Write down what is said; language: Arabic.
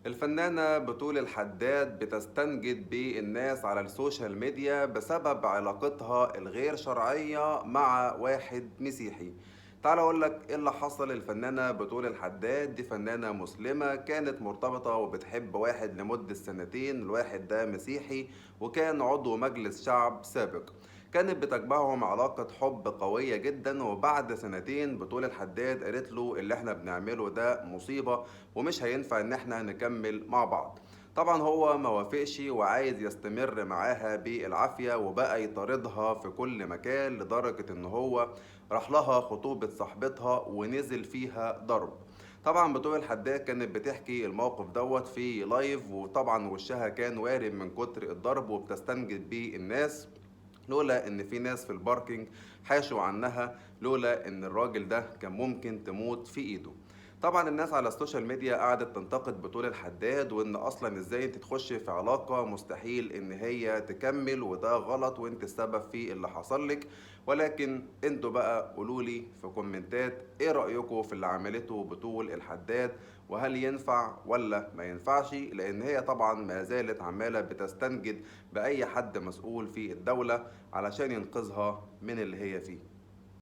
الفنانة بتول الحداد بتستنجد بالناس على السوشيال ميديا بسبب علاقتها الغير شرعية مع واحد مسيحي. تعال اقول لك ايه اللي حصل. الفنانة بتول الحداد دي فنانة مسلمة، كانت مرتبطة وبتحب واحد لمدة سنتين. الواحد ده مسيحي وكان عضو مجلس شعب سابق. كانت بتجمعهم علاقة حب قوية جدا، وبعد سنتين بتول الحداد قالت له اللي احنا بنعمله ده مصيبة ومش هينفع ان احنا نكمل مع بعض. طبعا هو ما وافقش وعايز يستمر معاها بالعافية، وبقى يطاردها في كل مكان لدرجة ان هو راح لها خطوبة صاحبتها ونزل فيها ضرب. طبعا بتوع الحداد كانت بتحكي الموقف دوت في لايف، وطبعا وشها كان وارم من كتر الضرب وبتستنجد بيه الناس، لولا ان في ناس في الباركينج حاشوا عنها، لولا ان الراجل ده كان ممكن تموت في ايده. طبعا الناس على السوشيال ميديا قعدت تنتقد بطول الحداد، وان اصلا ازاي انت تخشي في علاقة مستحيل ان هي تكمل، وده غلط وانت السبب في اللي حصل لك. ولكن انتوا بقى قولولي في كومنتات ايه رأيكم في اللي عملته بطول الحداد، وهل ينفع ولا ما ينفعش، لان هي طبعا ما زالت عمالة بتستنجد بأي حد مسؤول في الدولة علشان ينقذها من اللي هي فيه.